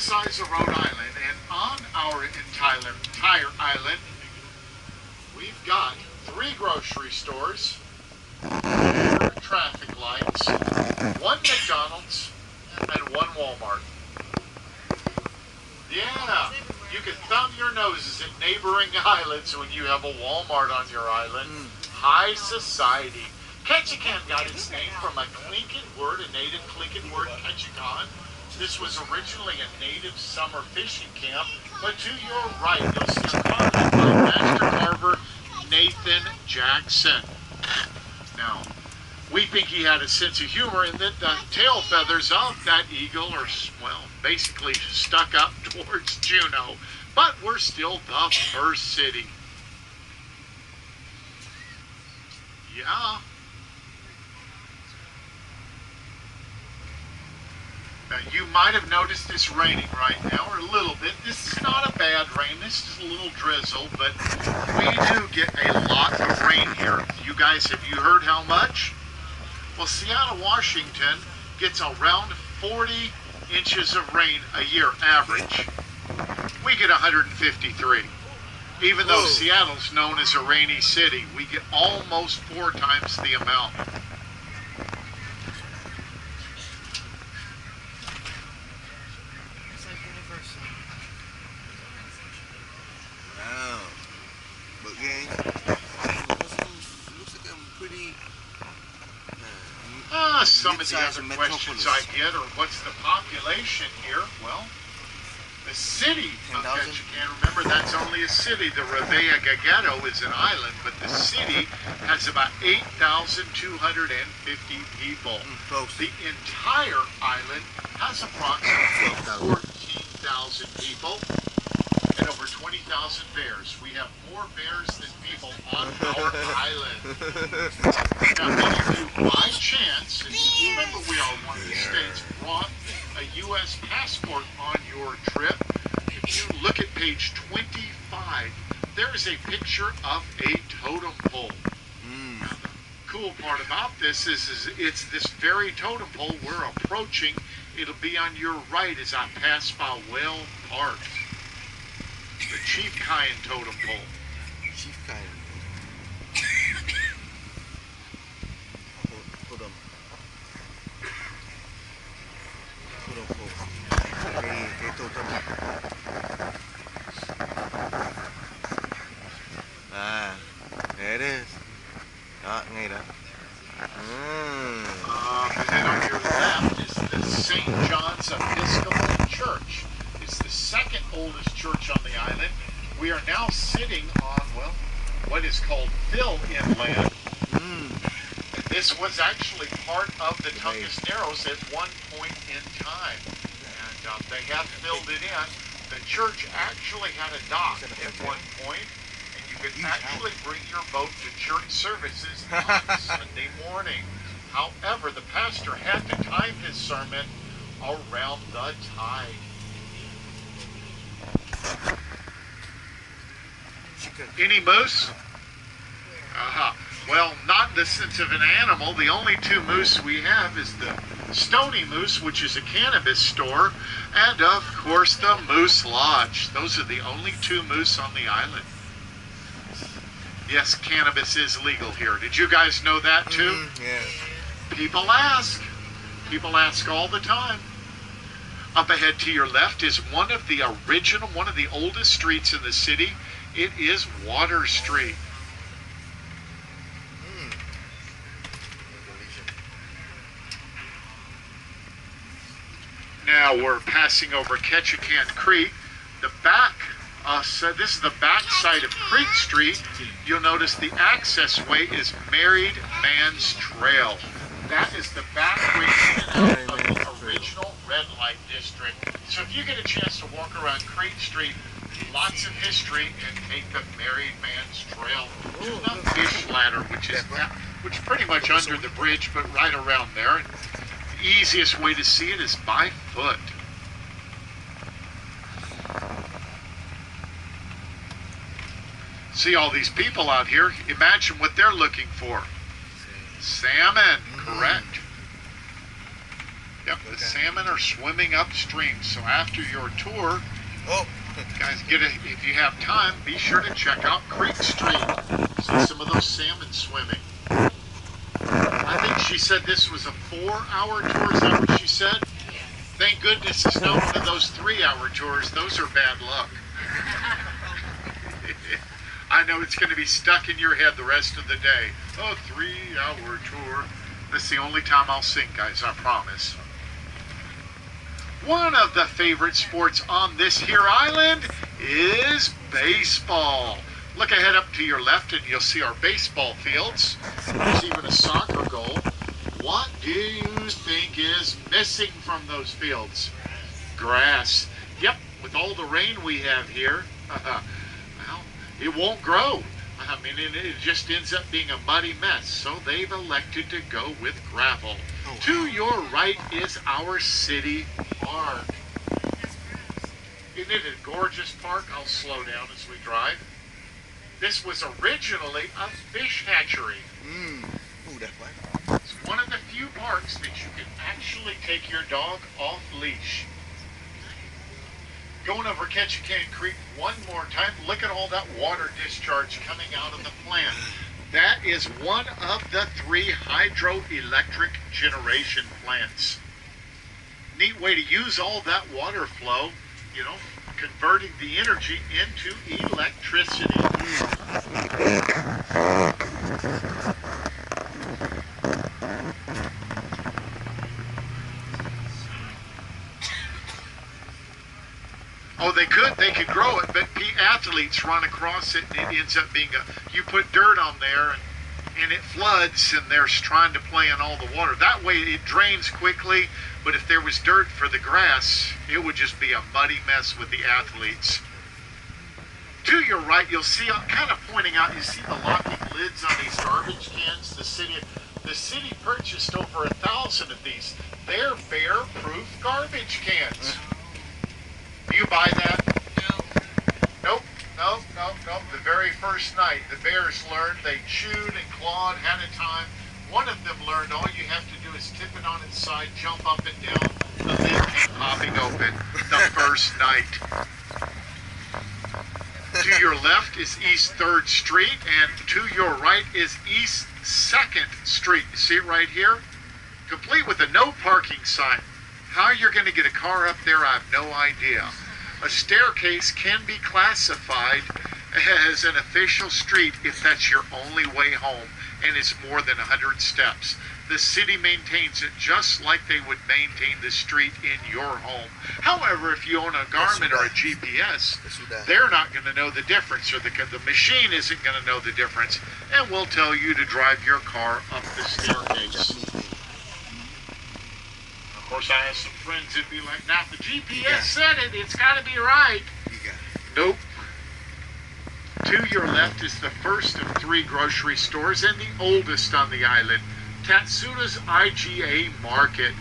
size of Rhode Island, and on our entire island, we've got 3 grocery stores, 4 traffic lights, 1 McDonald's, and 1 Walmart. Yeah, you can thumb your noses at neighboring islands when you have a Walmart on your island. High society. Ketchikan got its name from a Tlinket word, a native Tlinket word, Ketchikan. This was originally a native summer fishing camp, but to your right, you'll see a carving by master carver Nathan Jackson. Now, we think he had a sense of humor in that the tail feathers of that eagle are, well, basically stuck up towards Juneau, but we're still the first city. Yeah. Now, you might have noticed it's raining right now, or a little bit. This is not a bad rain. This is a little drizzle, but we do get a lot of rain here. You guys, have you heard how much? Well, Seattle, Washington gets around 40 inches of rain a year average. We get 153. Even though Seattle's known as a rainy city, we get almost 4 times the amount. Wow. But gang, looks like I'm pretty... Some of the other questions I get are, what's the population here? Well, the city of Ketchikan, remember that's only a city. The Revea Gaghetto is an island, but the city has about 8,250 people. The entire island has approximately 14,000 people and over 20,000 bears. We have more bears than people on our island. Now, many of you, by chance, and you remember we are one of the states, brought a U.S. passport on your trip. If you look at page 25, there is a picture of a totem pole. Now, the cool part about this is it's this very totem pole we're approaching. It'll be on your right as I pass by Whale Park. The Ketchikan totem pole. Ketchikan. Hold on. Ah, there it is. Ngay đó. And then on your left is the St. John's Episcopal Church. It's the second oldest church on the island. We are now sitting on, well, what is called fill-in land. This was actually part of the Tongass Narrows at one point in time. And they have filled it in. The church actually had a dock at one point, and you could actually bring your boat to church services on Sunday morning. However, the pastor had to time his sermon around the tide. Any moose? Well, not in the sense of an animal. The only 2 moose we have is the Stony Moose, which is a cannabis store, and of course the Moose Lodge. Those are the only 2 moose on the island. Yes, cannabis is legal here. Did you guys know that too? Yeah. People ask. People ask all the time. Up ahead to your left is one of the oldest streets in the city. It is Water Street. Now we're passing over Ketchikan Creek. The back, so this is the back side of Creek Street. You'll notice the access way is Married Man's Trail. That is the back way of the original red light district. So if you get a chance to walk around Creek Street, lots of history, and take the Married Man's Trail to the fish ladder, which is pretty much under the bridge, but right around there. And the easiest way to see it is by foot. See all these people out here. Imagine what they're looking for. Salmon, correct. Yep. The salmon are swimming upstream. So after your tour, guys, if you have time, be sure to check out Creek Street. See some of those salmon swimming. I think she said this was a 4-hour tour. Is that what she said? Thank goodness it's not one of those 3-hour tours. Those are bad luck. I know it's going to be stuck in your head the rest of the day. Oh, 3-hour tour. That's the only time I'll sing, guys, I promise. One of the favorite sports on this here island is baseball. Look ahead up to your left and you'll see our baseball fields. There's even a soccer goal. What do you think is missing from those fields? Grass. Yep, with all the rain we have here, well, it won't grow. I mean, it just ends up being a muddy mess. So they've elected to go with gravel. To your right is our city park. Isn't it a gorgeous park? I'll slow down as we drive. This was originally a fish hatchery. It's one of the few parks that you can actually take your dog off leash. Going over Ketchikan Creek one more time, look at all that water discharge coming out of the plant. That is one of the 3 hydroelectric generation plants. Neat way to use all that water flow, you know, converting the energy into electricity. Oh, they could grow it, but athletes run across it and it ends up being you put dirt on there and it floods and they're trying to play in all the water. That way it drains quickly, but if there was dirt for the grass, it would just be a muddy mess with the athletes. To your right, you'll see, kind of pointing out, you see the locking lids on these garbage cans. The city purchased over 1,000 of these. They're bear-proof garbage cans. Do you buy that? Nope. The very first night, the bears learned. They chewed and clawed, had a time. One of them learned all you have to do is tip it on its side, jump up and down. The lid came popping open the first night. To your left is East 3rd Street, and to your right is East 2nd Street. You see it right here? Complete with a no parking sign. How you're going to get a car up there, I have no idea. A staircase can be classified as an official street if that's your only way home and it's more than 100 steps. The city maintains it just like they would maintain the street in your home. However, if you own a Garmin or a GPS, they're not going to know the difference, or the machine isn't going to know the difference, and will tell you to drive your car up the staircase. Of course, I have some friends that'd be like, now if the GPS said it, it's got to be right. Nope. To your left is the first of 3 grocery stores and the oldest on the island, Tatsuda's IGA Market.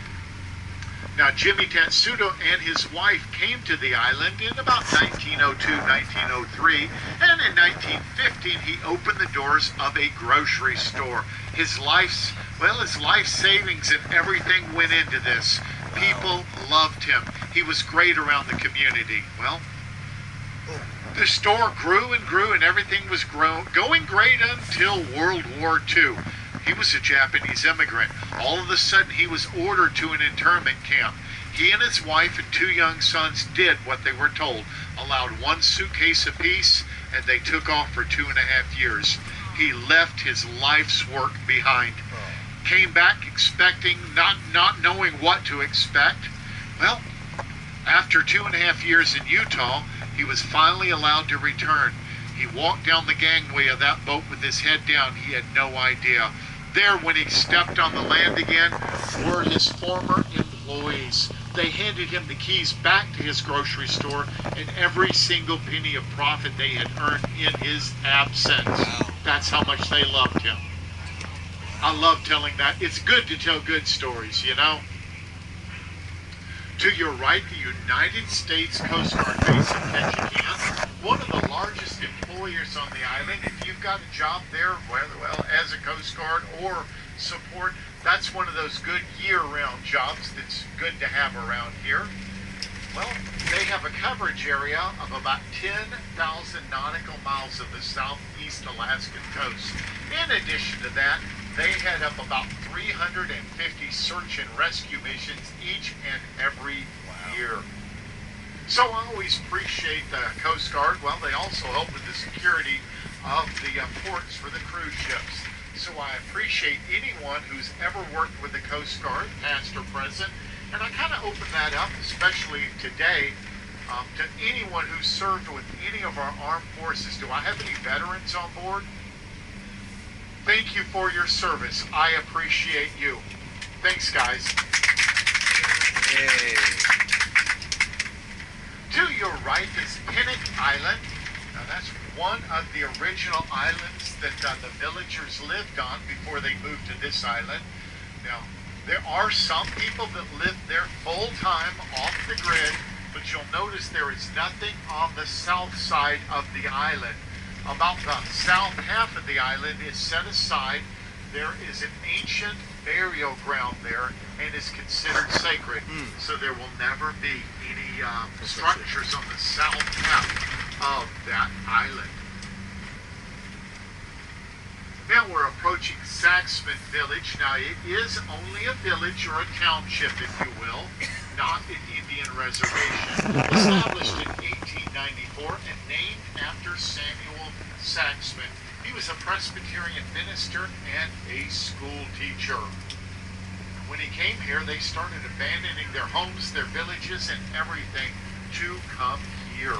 Now, Jimmy Tatsuda and his wife came to the island in about 1902, 1903, and in 1915 he opened the doors of a grocery store. His life savings and everything went into this. People loved him. He was great around the community. Well, the store grew and grew, and everything was going great until World War II. He was a Japanese immigrant. All of a sudden, he was ordered to an internment camp. He and his wife and 2 young sons did what they were told, allowed 1 suitcase apiece, and they took off for 2.5 years. He left his life's work behind. Came back expecting, not knowing what to expect. Well, after 2.5 years in Utah, he was finally allowed to return. He walked down the gangway of that boat with his head down. He had no idea. There, when he stepped on the land again, were his former employees. They handed him the keys back to his grocery store and every single penny of profit they had earned in his absence. That's how much they loved him. I love telling that. It's good to tell good stories, you know. To your right, the United States Coast Guard base in Ketchikan, one of the largest employers on the island. If you've got a job there, well, as a Coast Guard or support, That's one of those good year-round jobs that's good to have around here. Well, they have a coverage area of about 10,000 nautical miles of the southeast Alaskan coast. In addition to that, they head up about 350 search and rescue missions each and every year. So I always appreciate the Coast Guard. Well, they also help with the security of the ports for the cruise ships. So I appreciate anyone who's ever worked with the Coast Guard, past or present. And I kind of open that up, especially today, to anyone who served with any of our armed forces. Do I have any veterans on board? Thank you for your service. I appreciate you. Thanks, guys. Yay. To your right is Pennock Island. Now that's one of the original islands that the villagers lived on before they moved to this island. Now, there are some people that live there full-time off the grid, but you'll notice there is nothing on the south side of the island. About the south half of the island is set aside. There is an ancient burial ground there and is considered sacred. So there will never be any structures on the south half of that island. Now we're approaching Saxman Village. Now it is only a village or a township, if you will, not an Indian reservation. Established in 1894 and named after Samuel Saxman. He was a Presbyterian minister and a school teacher. When he came here, they started abandoning their homes, their villages, and everything to come here.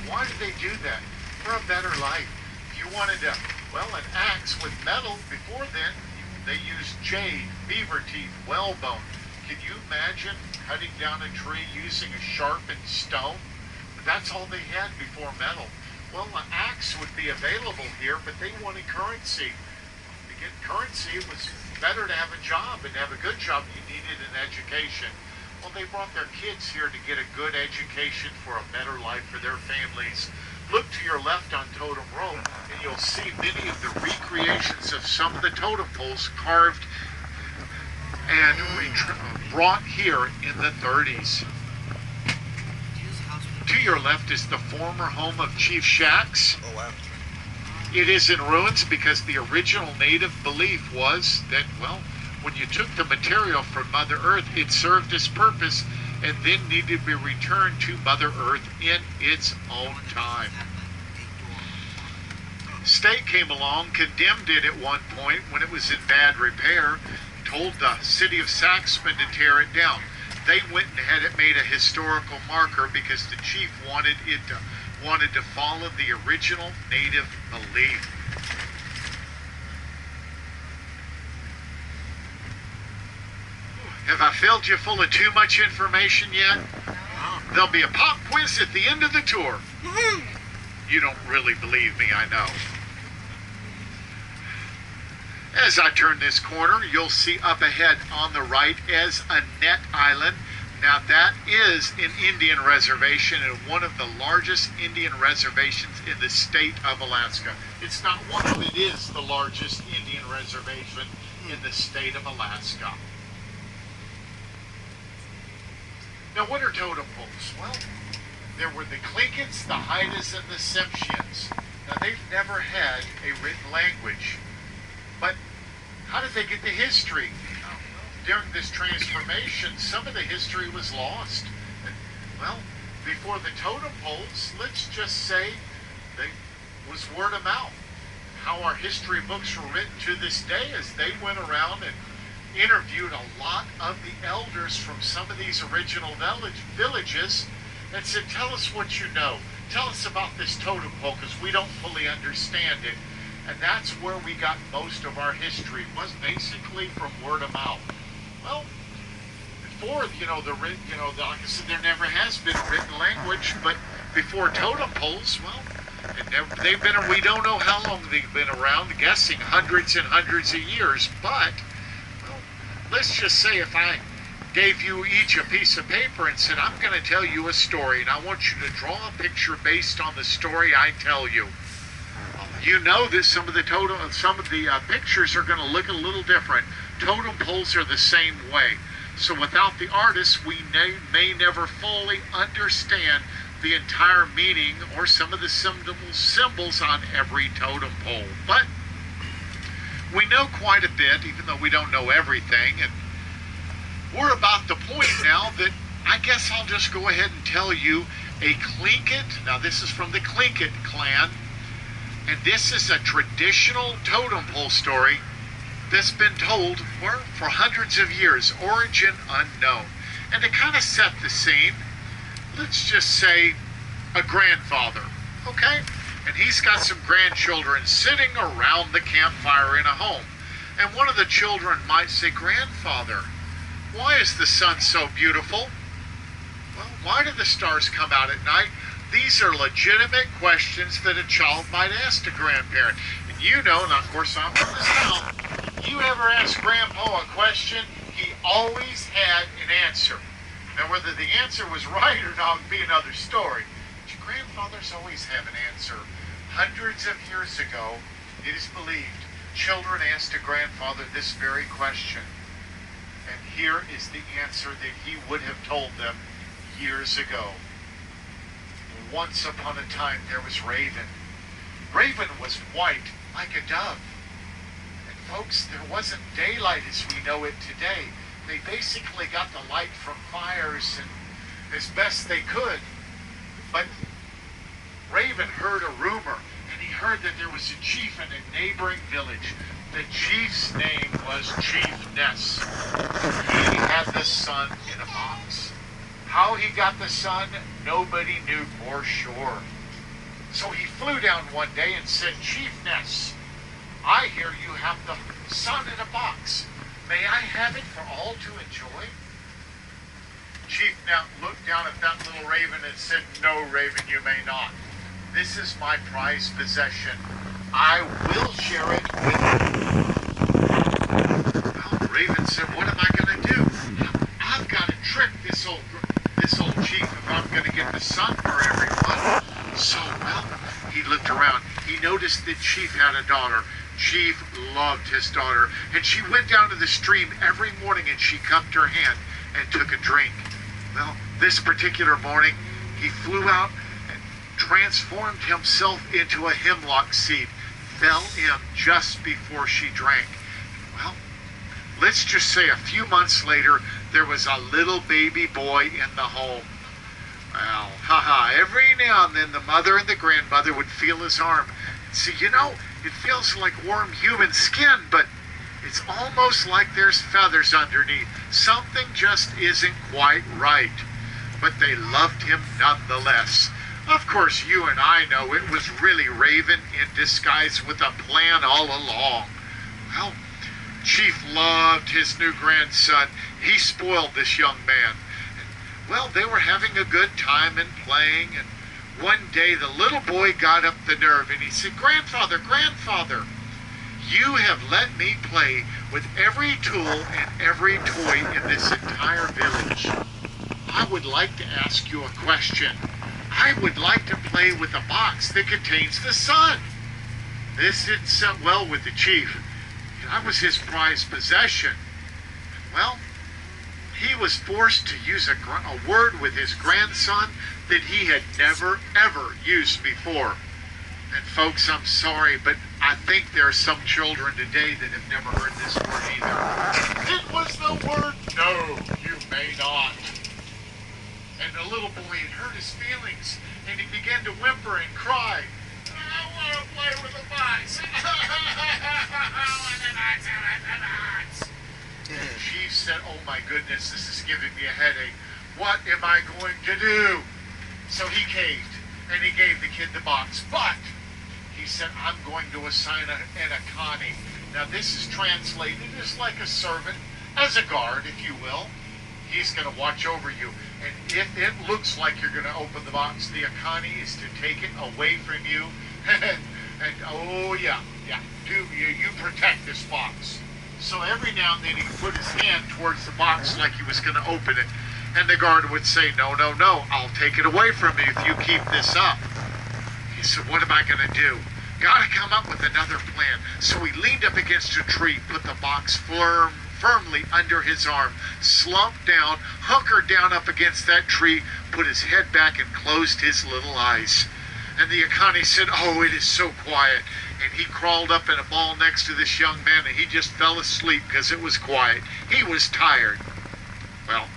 Why did they do that? For a better life. If you wanted to, well, an axe with metal, before then, they used jade, beaver teeth, whalebone. Can you imagine cutting down a tree using a sharpened stone? That's all they had before metal. Well, an axe would be available here, but they wanted currency. To get currency, it was better to have a job, and to have a good job, you needed an education. Well, they brought their kids here to get a good education for a better life for their families. Look to your left on Totem Road, and you'll see many of the recreations of some of the totem poles carved and brought here in the 30s. To your left is the former home of Chief Shax. Oh, wow. It is in ruins because the original native belief was that, well, when you took the material from Mother Earth, it served its purpose and then needed to be returned to Mother Earth in its own time. State came along, condemned it at one point when it was in bad repair, told the city of Saxman to tear it down. They went and had it made a historical marker because the chief wanted to follow the original native belief. Have I filled you full of too much information yet? There'll be a pop quiz at the end of the tour. You don't really believe me, I know. As I turn this corner, you'll see up ahead on the right is Annette Island. Now that is an Indian reservation and one of the largest Indian reservations in the state of Alaska. It's not one of them, it is the largest Indian reservation in the state of Alaska. Now what are totem poles? Well, there were the Tlinkits, the Haidas, and the Tsimshians. Now they've never had a written language. But how did they get the history? During this transformation, some of the history was lost. And, well, before the totem poles, let's just say they was word of mouth. How our history books were written to this day as they went around and interviewed a lot of the elders from some of these original villages and said, tell us what you know. Tell us about this totem pole because we don't fully understand it. And that's where we got most of our history, was basically from word of mouth. Well, before, like I said, there never has been a written language, but before totem poles, well, they've been, we don't know how long they've been around, guessing hundreds and hundreds of years, but, well, let's just say if I gave you each a piece of paper and said, I'm going to tell you a story, and I want you to draw a picture based on the story I tell you. You know that some of the pictures are going to look a little different. Totem poles are the same way. So without the artist, we may never fully understand the entire meaning or some of the symbols on every totem pole. But we know quite a bit, even though we don't know everything. And we're about the point now that I guess I'll just go ahead and tell you a Tlingit. Now this is from the Tlingit clan. And this is a traditional totem pole story that's been told for hundreds of years, origin unknown. And to kind of set the scene, let's just say a grandfather, okay? And he's got some grandchildren sitting around the campfire in a home. And one of the children might say, "Grandfather, why is the sun so beautiful? Well, why do the stars come out at night?" These are legitimate questions that a child might ask a grandparent. And you know, and of course I'm from the South, you ever ask Grandpa a question, he always had an answer. Now whether the answer was right or not would be another story. But your grandfathers always have an answer. Hundreds of years ago, it is believed, children asked a grandfather this very question. And here is the answer that he would have told them years ago. Once upon a time there was Raven. Raven was white like a dove. And folks, there wasn't daylight as we know it today. They basically got the light from fires and as best they could. But Raven heard a rumor, and he heard that there was a chief in a neighboring village. The chief's name was Chief Ness. He had the sun in a box. How he got the sun, nobody knew for sure. So he flew down one day and said, "Chief Ness, I hear you have the sun in a box. May I have it for all to enjoy?" Chief now looked down at that little raven and said, "No, Raven, you may not. This is my prized possession. I will share it with you." Well, the Raven said, "What am I going to do? I've got to trick this old chief if I'm going to get the sun for everyone." So, well, he looked around. He noticed that Chief had a daughter. Chief loved his daughter. And she went down to the stream every morning and she cupped her hand and took a drink. Well, this particular morning, he flew out and transformed himself into a hemlock seed, fell in just before she drank. Well, let's just say a few months later, there was a little baby boy in the home. Well, every now and then the mother and the grandmother would feel his arm. See, you know, it feels like warm human skin, but it's almost like there's feathers underneath. Something just isn't quite right. But they loved him nonetheless. Of course, you and I know it was really Raven in disguise with a plan all along. Well, Chief loved his new grandson. He spoiled this young man. Well, they were having a good time and playing, and one day the little boy got up the nerve and he said, "Grandfather, grandfather, you have let me play with every tool and every toy in this entire village. I would like to ask you a question. I would like to play with a box that contains the sun." This didn't sit well with the chief. That was his prized possession. Well, he was forced to use a word with his grandson that he had never, ever used before. And folks, I'm sorry, but I think there are some children today that have never heard this word either. It was the word, "No, you may not." And the little boy had hurt his feelings, and he began to whimper and cry. "I want to play with a box." And the chief said, "Oh my goodness, this is giving me a headache. What am I going to do?" So he caved, and he gave the kid the box. But he said, "I'm going to assign an Akani." Now this is translated as like a servant, as a guard, if you will. He's going to watch over you. And if it looks like you're going to open the box, the Akani is to take it away from you. and oh yeah, you protect this box. So every now and then he would put his hand towards the box like he was going to open it. And the guard would say, "No, no, no, I'll take it away from you if you keep this up." He said, "What am I going to do? Got to come up with another plan." So he leaned up against a tree, put the box firmly under his arm, slumped down, hunkered down up against that tree, put his head back and closed his little eyes. And the Akani said, "Oh, it is so quiet." And he crawled up in a ball next to this young man, and he just fell asleep because it was quiet. He was tired. Well,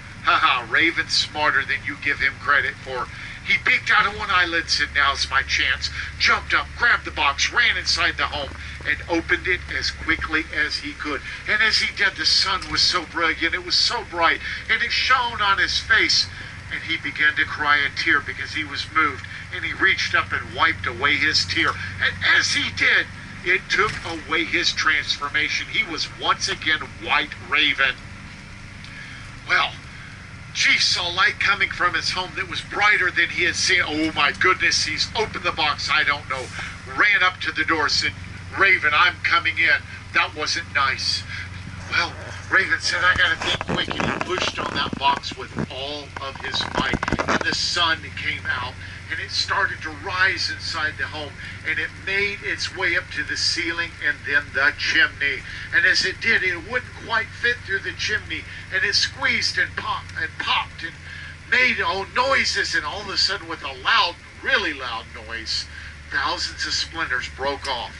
Raven's smarter than you give him credit for. He peeked out of one eyelid, said, "Now's my chance." Jumped up, grabbed the box, ran inside the home, and opened it as quickly as he could. And as he did, the sun was so brilliant, it was so bright, and it shone on his face. And he began to cry a tear because he was moved. And he reached up and wiped away his tear. And as he did, it took away his transformation. He was once again White Raven. Well, Chief saw light coming from his home that was brighter than he had seen. Oh my goodness, he's opened the box, I don't know. Ran up to the door, said, "Raven, I'm coming in." That wasn't nice. Well, Raven said, "I gotta think quick," and he pushed on that box with all of his might. And the sun came out, and it started to rise inside the home, and it made its way up to the ceiling and then the chimney. And as it did, it wouldn't quite fit through the chimney, and it squeezed and popped and made noises, and all of a sudden, with a loud, really loud noise, thousands of splinters broke off,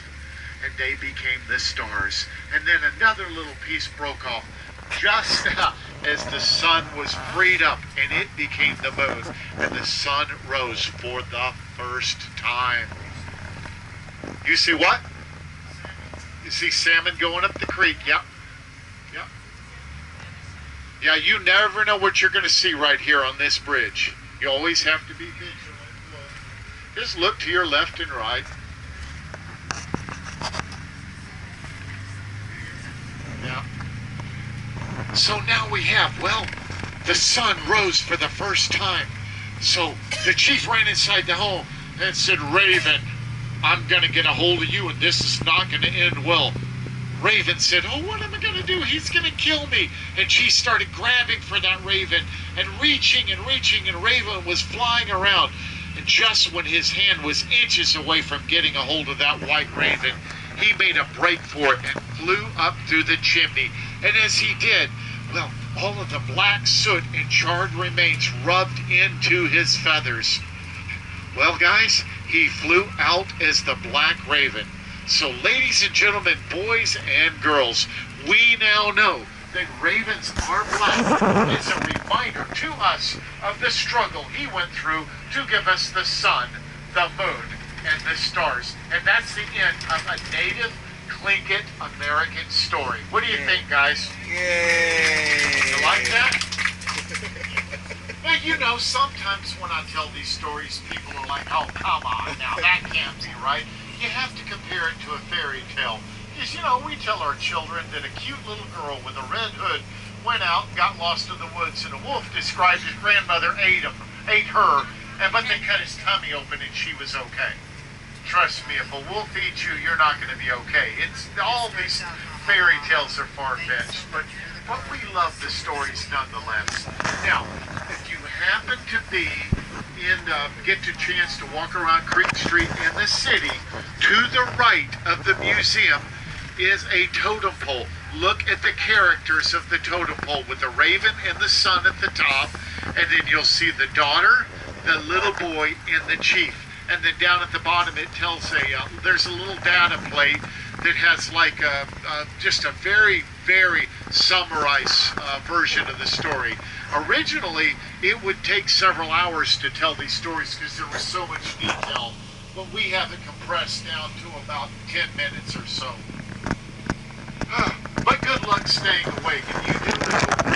and they became the stars. And then another little piece broke off just as the sun was freed up, and it became the moon, and the sun rose for the first time. You see what? You see salmon going up the creek. Yep. Yep. Yeah, you never know what you're going to see right here on this bridge. You always have to be vigilant. Just look to your left and right. Yeah. So now we have, well, the sun rose for the first time. So the chief ran inside the home and said, "Raven, I'm going to get a hold of you, and this is not going to end well." Raven said, "Oh, what am I going to do? He's going to kill me." And she started grabbing for that raven and reaching, and Raven was flying around. And just when his hand was inches away from getting a hold of that white raven, he made a break for it and flew up through the chimney. And as he did, well, all of the black soot and charred remains rubbed into his feathers. Well, guys, he flew out as the Black Raven. So, ladies and gentlemen, boys and girls, we now know that ravens are black. It's a reminder to us of the struggle he went through to give us the sun, the moon, and the stars. And that's the end of a native Tlingit American story. What do you think, guys? Yay! You like that? Well, you know, sometimes when I tell these stories, people are like, "Oh, come on now, that can't be right." You have to compare it to a fairy tale. Because, you know, we tell our children that a cute little girl with a red hood went out and got lost in the woods, and a wolf described his grandmother ate her, but they cut his tummy open and she was okay. Trust me, if a wolf eats you, you're not going to be okay. It's all these fairy tales are far-fetched, but we love the stories nonetheless. Now, if you happen to be get a chance to walk around Creek Street in the city, to the right of the museum is a totem pole. Look at the characters of the totem pole with the raven and the sun at the top, and then you'll see the daughter, the little boy, and the chief. And then down at the bottom it tells there's a little data plate that has like just a very, very summarized version of the story. Originally, it would take several hours to tell these stories because there was so much detail, but we have it compressed down to about 10 minutes or so. But good luck staying awake, and you do little